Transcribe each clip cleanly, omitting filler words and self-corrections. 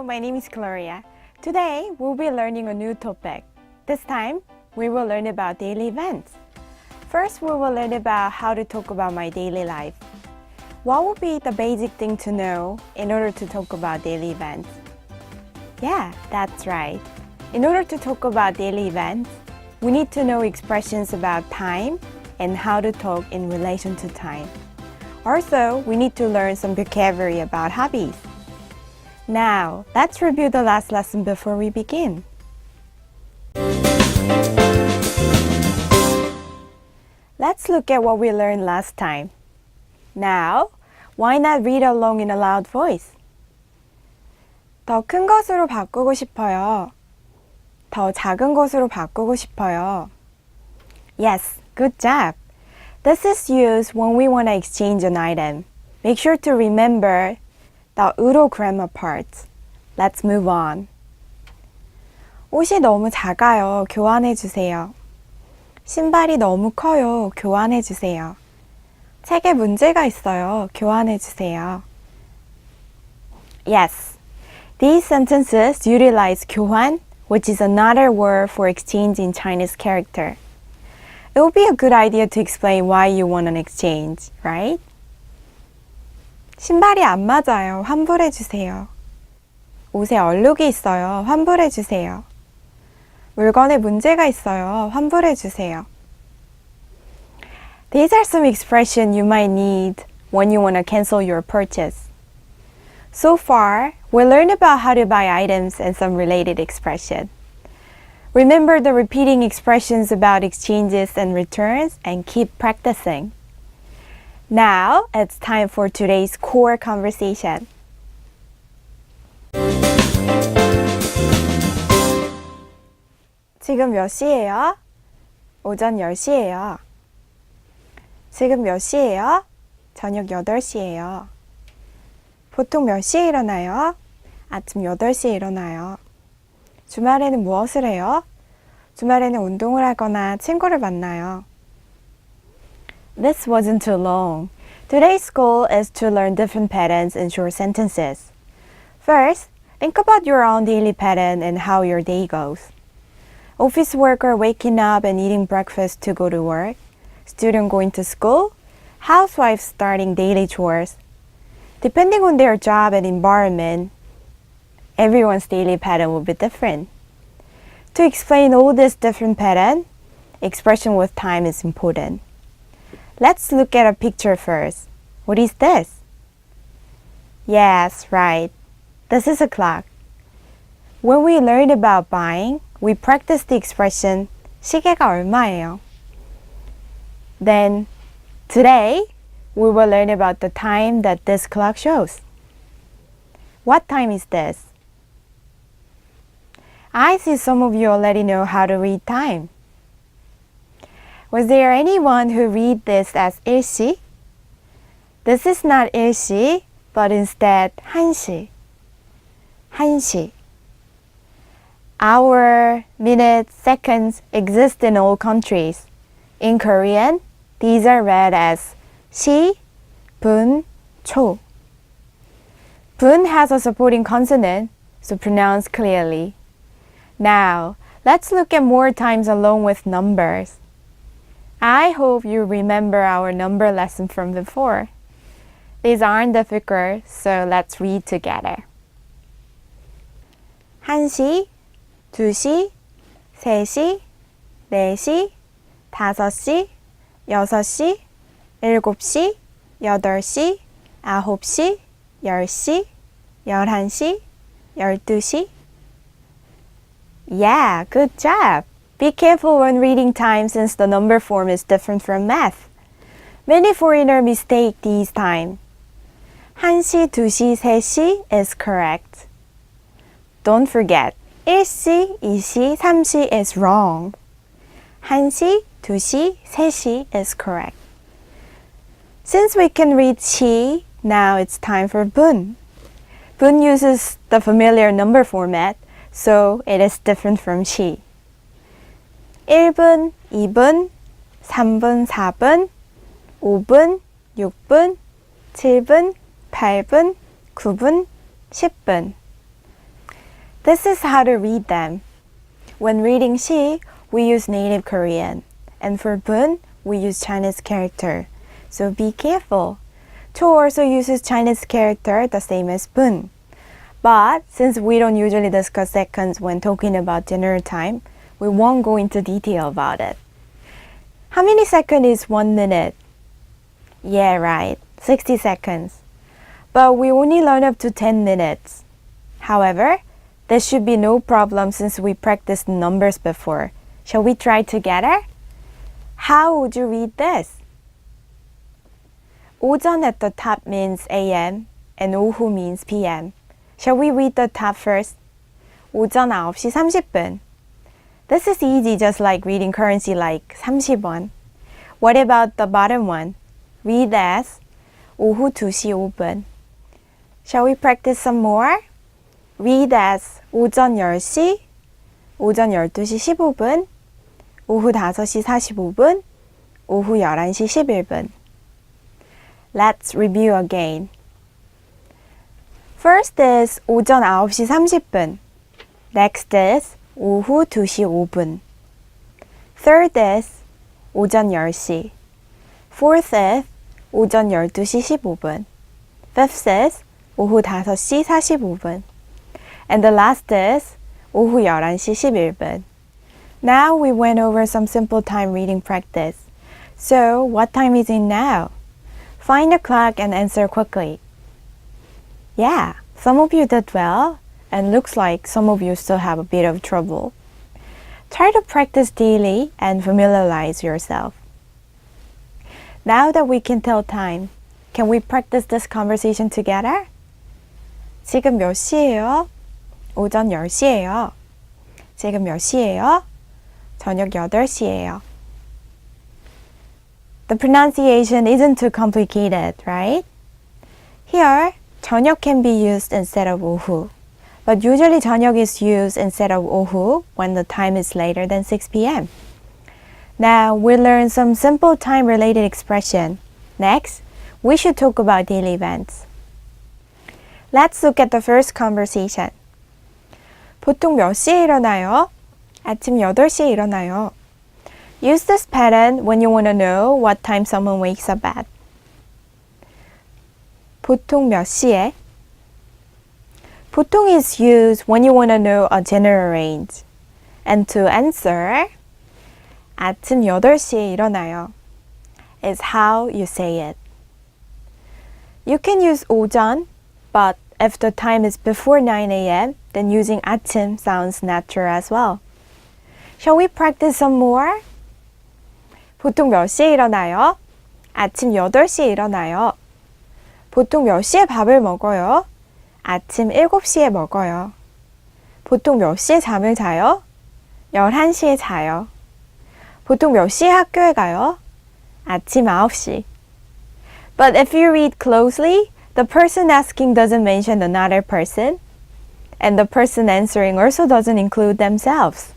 my name is Gloria. Today, we'll be learning a new topic. This time, we will learn about daily events. First, we will learn about how to talk about my daily life. What would be the basic thing to know in order to talk about daily events? Yeah, that's right. In order to talk about daily events, we need to know expressions about time and how to talk in relation to time. Also, we need to learn some vocabulary about hobbies. Now, let's review the last lesson before we begin. Let's look at what we learned last time. Now, why not read along in a loud voice? 더 큰 것으로 바꾸고 싶어요. 더 작은 것으로 바꾸고 싶어요. Yes, good job. This is used when we want to exchange an item. Make sure to remember the 으로 grammar parts. Let's move on. 옷이 너무 작아요. 교환해 주세요. 신발이 너무 커요. 교환해 주세요. 책에 문제가 있어요. 교환해 주세요. Yes, these sentences utilize 교환, which is another word for exchange in Chinese character. It would be a good idea to explain why you want an exchange, right? 신발이 안 맞아요. 환불해 주세요. 옷에 얼룩이 있어요. 환불해 주세요. 물건에 문제가 있어요. 환불해 주세요. These are some expressions you might need when you want to cancel your purchase. So far, we learned about how to buy items and some related expressions. Remember the repeating expressions about exchanges and returns and keep practicing. Now, it's time for today's core conversation. 지금 몇 시예요? 오전 10시예요. 지금 몇 시예요? 저녁 8시예요. 보통 몇 시에 일어나요? 아침 8시에 일어나요. 주말에는 무엇을 해요? 주말에는 운동을 하거나 친구를 만나요. This wasn't too long. Today's goal is to learn different patterns in short sentences. First, think about your own daily pattern and how your day goes. Office worker waking up and eating breakfast to go to work. Student going to school. Housewife starting daily chores. Depending on their job and environment, everyone's daily pattern will be different. To explain all this different pattern, expression with time is important. Let's look at a picture first. What is this? Yes, right. This is a clock. When we learned about buying, we practiced the expression 시계가 얼마예요? Then, today, we will learn about the time that this clock shows. What time is this? I see some of you already know how to read time. Was there anyone who read this as 일시? This is not 일시, but instead 한시. 한시. Hour, minutes, seconds exist in all countries. In Korean, these are read as 시, 분, 초. 분 has a supporting consonant, so pronounce clearly. Now, let's look at more times along with numbers. I hope you remember our number lesson from before. These aren't difficult, so let's read together. 1시, 2시, 3시, 4시, 5시, 6시, 7시, 8시, 9시, 10시, 11시, 12시. Yeah, good job! Be careful when reading time since the number form is different from math. Many foreigners mistake these time. 1시, 2시, 3시 is correct. Don't forget, 1시, 2시, 3시 is wrong. 1시, 2시, 3시 is correct. Since we can read 시, now it's time for 분. 분 uses the familiar number format, so it is different from 시. 1분, 2분, 3분, 4분, 5분, 6분, 7분, 8분, 9분, 10분. This is how to read them. When reading 시, we use native Korean. And for 분, we use Chinese character. So be careful. 초 also uses Chinese character the same as 분. But since we don't usually discuss seconds when talking about dinner time, we won't go into detail about it. How many seconds is 1 minute? Yeah, right. 60 seconds. But we only learn up to 10 minutes. However, there should be no problem since we practiced numbers before. Shall we try together? How would you read this? 오전 at the top means AM and 오후 means PM. Shall we read the top first? 오전 9시 30분. This is easy, just like reading currency like 30원. What about the bottom one? Read as 오후 2시 5분. Shall we practice some more? Read as 오전 10시, 오전 12시 15분, 오후 5시 45분, 오후 11시 11분. Let's review again. First is 오전 9시 30분. Next is 오후 2시 5분. Third is 오전 10시. Fourth is 오전 12시 15분. Fifth is 오후 5시 45분. And the last is 오후 11시 11분. Now we went over some simple time reading practice. So, what time is it now? Find the clock and answer quickly. Yeah, some of you did well, and looks like some of you still have a bit of trouble. Try to practice daily and familiarize yourself. Now that we can tell time, can we practice this conversation together? 지금 몇 시예요? 오전 10시예요. 지금 몇 시예요? 저녁 8시예요. The pronunciation isn't too complicated, right? Here, 저녁 can be used instead of 오후. But usually 저녁 is used instead of 오후 when the time is later than 6 p.m. Now, we learn some simple time-related expression. Next, we should talk about daily events. Let's look at the first conversation. 보통 몇 시에 일어나요? 아침 8시에 일어나요. Use this pattern when you want to know what time someone wakes up at. 보통 몇 시에? 보통 is used when you want to know a general range. And to answer, 아침 8시에 일어나요 is how you say it. You can use 오전, but if the time is before 9 a.m., then using 아침 sounds natural as well. Shall we practice some more? 보통 몇 시에 일어나요? 아침 8시에 일어나요. 보통 몇 시에 밥을 먹어요? 아침 7시에 먹어요. 보통 몇 시에 잠을 자요? 11시에 자요. 보통 몇 시에 학교에 가요? 아침 9시. But if you read closely, the person asking doesn't mention another person, and the person answering also doesn't include themselves.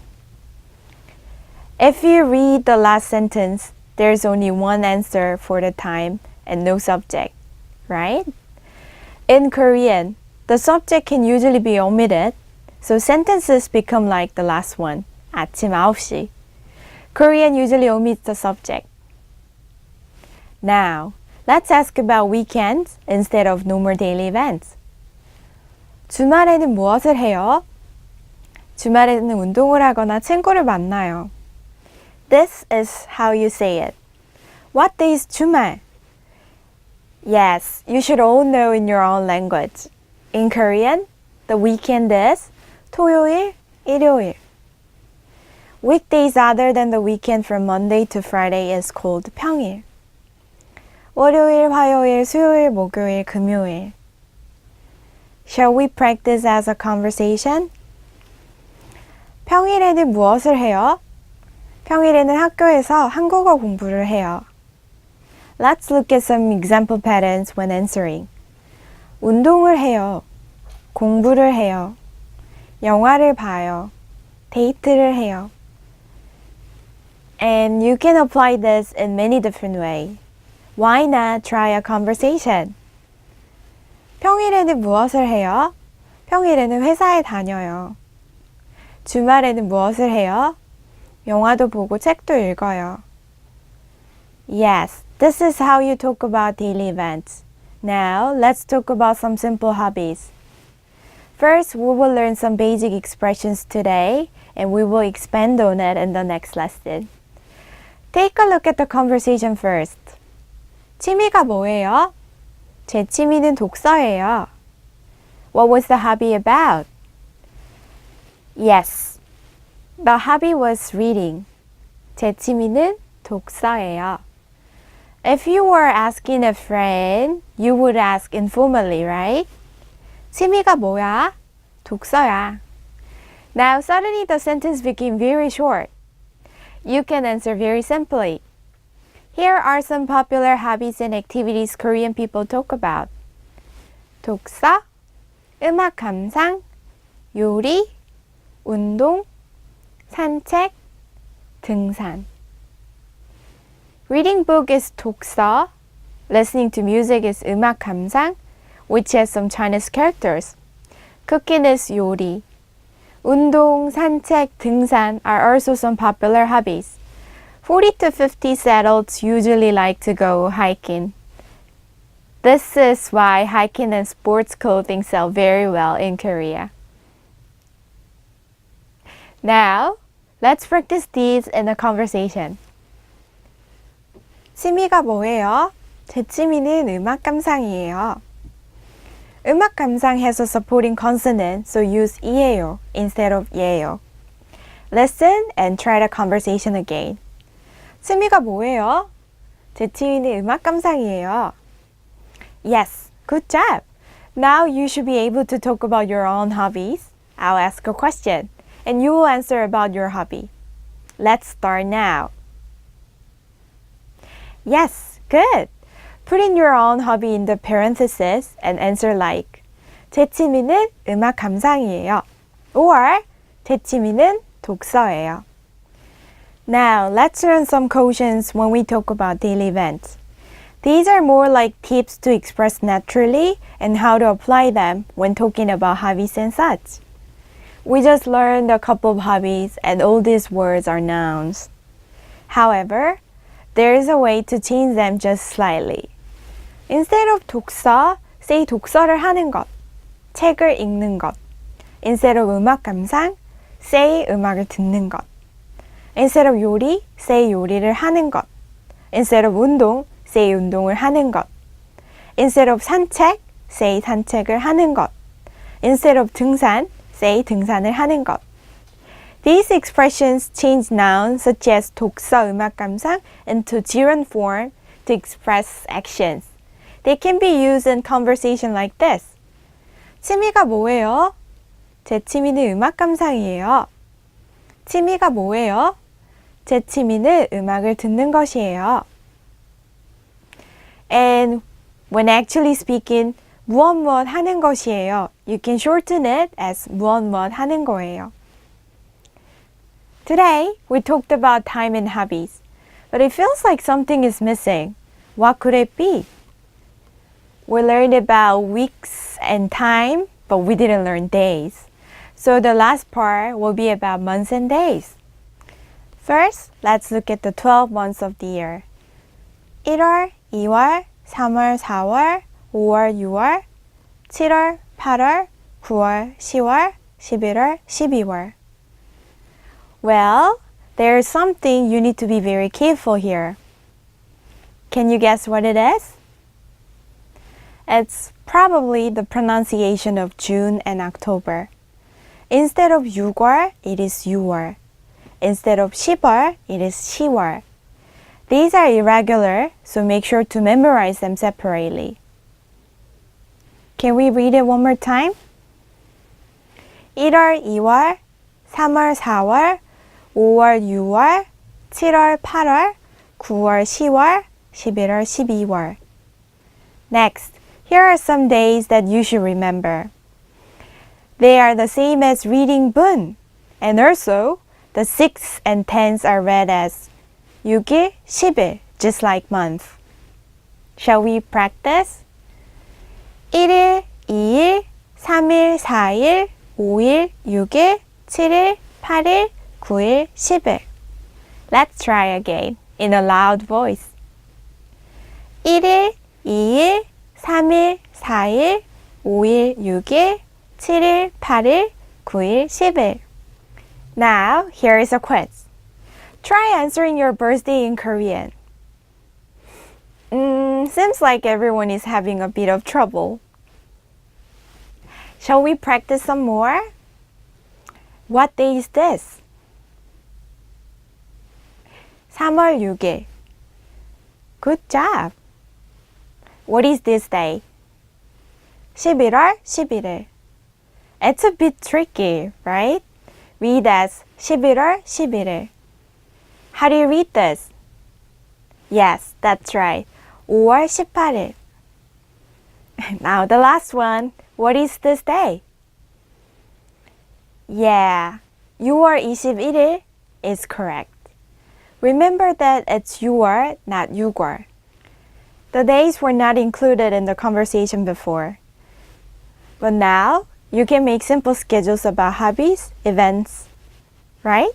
If you read the last sentence, there's only one answer for the time and no subject, right? In Korean, the subject can usually be omitted, so sentences become like the last one, 아침 9시. Korean usually omits the subject. Now, let's ask about weekends instead of normal daily events. 주말에는 무엇을 해요? 주말에는 운동을 하거나 친구를 만나요. This is how you say it. What day is 주말? Yes, you should all know in your own language. In Korean, the weekend is 토요일, 일요일. Weekdays other than the weekend from Monday to Friday is called 평일. 월요일, 화요일, 수요일, 목요일, 금요일. Shall we practice as a conversation? 평일에는 무엇을 해요? 평일에는 학교에서 한국어 공부를 해요. Let's look at some example patterns when answering. 운동을 해요. 공부를 해요. 영화를 봐요. 데이트를 해요. And you can apply this in many different ways. Why not try a conversation? 평일에는 무엇을 해요? 평일에는 회사에 다녀요. 주말에는 무엇을 해요? 영화도 보고 책도 읽어요. Yes, this is how you talk about daily events. Now, let's talk about some simple hobbies. First, we will learn some basic expressions today, and we will expand on it in the next lesson. Take a look at the conversation first. 취미가 뭐예요? 제 취미는 독서예요. What was the hobby about? Yes, the hobby was reading. 제 취미는 독서예요. If you were asking a friend, you would ask informally, right? 취미가 뭐야? 독서야. Now suddenly the sentence became very short. You can answer very simply. Here are some popular hobbies and activities Korean people talk about. 독서, 음악 감상, 요리, 운동, 산책, 등산. Reading book is 독서. Listening to music is 음악 감상, which has some Chinese characters. Cooking is 요리. 운동, 산책, 등산 are also some popular hobbies. 40 to 50 adults usually like to go hiking. This is why hiking and sports clothing sell very well in Korea. Now, let's practice these in a conversation. 취미가 뭐예요? 제 취미는 음악 감상이에요. 음악 감상 has a supporting consonant, so use 이에요 instead of 예요. Listen and try the conversation again. 취미가 뭐예요? 제 취미는 음악 감상이에요. Yes, good job. Now you should be able to talk about your own hobbies. I'll ask a question, and you will answer about your hobby. Let's start now. Yes, good. Put in your own hobby in the parentheses and answer like 제 취미는 음악 감상이에요. Or 제 취미는 독서예요. Now, let's learn some quotients when we talk about daily events. These are more like tips to express naturally and how to apply them when talking about hobbies and such. We just learned a couple of hobbies and all these words are nouns. However, there is a way to change them just slightly. Instead of 독서, say 독서를 하는 것, 책을 읽는 것. Instead of 음악 감상, say 음악을 듣는 것. Instead of 요리, say 요리를 하는 것. Instead of 운동, say 운동을 하는 것. Instead of 산책, say 산책을 하는 것. Instead of 등산, say 등산을 하는 것. These expressions change nouns such as 독서, 음악 감상 into gerund form to express actions. They can be used in conversation like this. 취미가 뭐예요? 제 취미는 음악 감상이에요. 취미가 뭐예요? 제 취미는 음악을 듣는 것이에요. And when actually speaking, 무엇 하는 것이에요. You can shorten it as 무엇 하는 거예요. Today, we talked about time and hobbies, but it feels like something is missing. What could it be? We learned about weeks and time, but we didn't learn days. So the last part will be about months and days. First, let's look at the 12 months of the year. 1월, 2월, 3월, 4월, 5월, 6월, 7월, 8월, 9월, 10월, 11월, 12월. Well, there's something you need to be very careful here. Can you guess what it is? It's probably the pronunciation of June and October. Instead of 6월, it is 6월. Instead of 10월, it is 10월. These are irregular, so make sure to memorize them separately. Can we read it one more time? 1월, 2월, 3월, 4월, 5월, 6월, 7월, 8월, 9월, 10월, 11월, 12월. Next, here are some days that you should remember. They are the same as reading 분, and also the 6th and 10th are read as 6일, 10일, just like month. Shall we practice? 1일, 2일, 3일, 4일, 5일, 6일, 7일, 8일, 9일, 10일. Let's try again in a loud voice. 1일, 2일, 3일, 4일, 5일, 6일, 7일, 8일, 9일, 10일. Now, here is a quiz. Try answering your birthday in Korean. Seems like everyone is having a bit of trouble. Shall we practice some more? What day is this? 3월 6일. Good job. What is this day? 11월 11일. It's a bit tricky, right? Read as 11월 11일. How do you read this? Yes, that's right. 5월 18일. Now the last one. What is this day? Yeah, 6월 21일 is correct. Remember that it's 6월, not 6월. The days were not included in the conversation before. But now, you can make simple schedules about hobbies, events, right?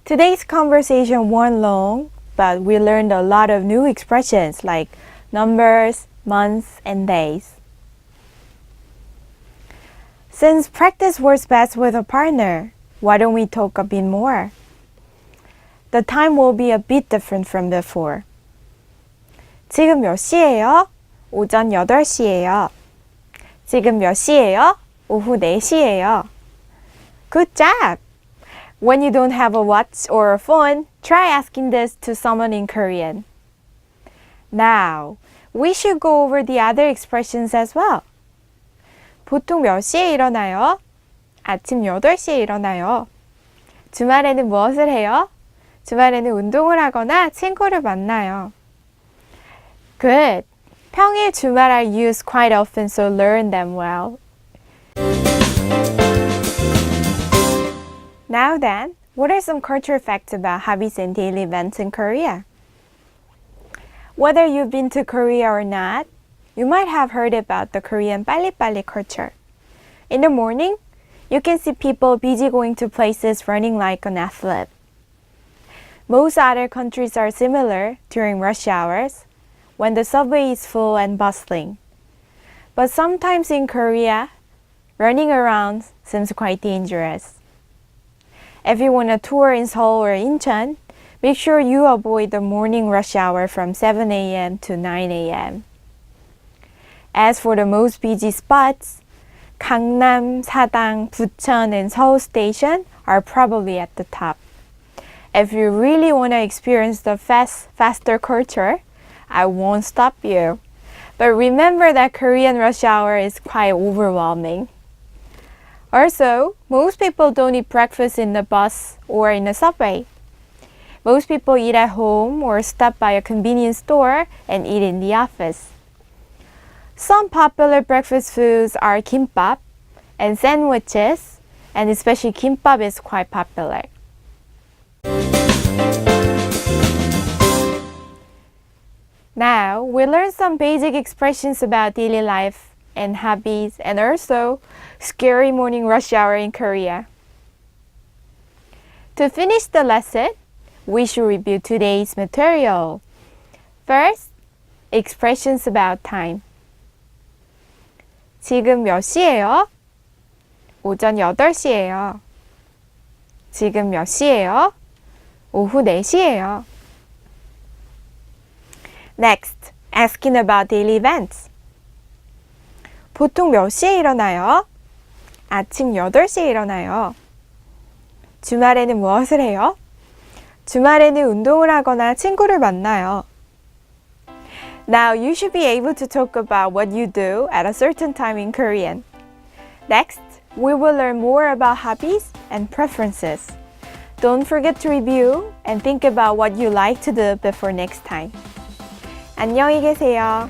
Today's conversation wasn't long, but we learned a lot of new expressions like numbers, months, and days. Since practice works best with a partner, why don't we talk a bit more? The time will be a bit different from before. 지금 몇 시예요? 오전 8시예요. 지금 몇 시예요? 오후 4시예요. Good job! When you don't have a watch or a phone, try asking this to someone in Korean. Now, we should go over the other expressions as well. 보통 몇 시에 일어나요? 아침 8시에 일어나요. 주말에는 무엇을 해요? 주말에는 운동을 하거나 친구를 만나요. Good. 평일, 주말 are used quite often, so learn them well. Now then, what are some cultural facts about hobbies and daily events in Korea? Whether you've been to Korea or not, you might have heard about the Korean 빨리빨리 culture. In the morning, you can see people busy going to places running like an athlete. Most other countries are similar during rush hours, when the subway is full and bustling. But sometimes in Korea, running around seems quite dangerous. If you want a tour in Seoul or Incheon, make sure you avoid the morning rush hour from 7 a.m. to 9 a.m. As for the most busy spots, Gangnam, Sadang, Bucheon, and Seoul Station are probably at the top. If you really want to experience the faster culture, I won't stop you. But remember that Korean rush hour is quite overwhelming. Also, most people don't eat breakfast in the bus or in a subway. Most people eat at home or stop by a convenience store and eat in the office. Some popular breakfast foods are kimbap and sandwiches, and especially kimbap is quite popular. Now, we learned some basic expressions about daily life and hobbies, and also scary morning rush hour in Korea. To finish the lesson, we should review today's material. First, expressions about time. 지금 몇 시예요? 오전 8시예요. 지금 몇 시예요? 오후 4시예요. Next, asking about daily events. 보통 몇 시에 일어나요? 아침 8시에 일어나요. 주말에는 무엇을 해요? 주말에는 운동을 하거나 친구를 만나요. Now you should be able to talk about what you do at a certain time in Korean. Next, we will learn more about hobbies and preferences. Don't forget to review and think about what you like to do before next time. 안녕히 계세요.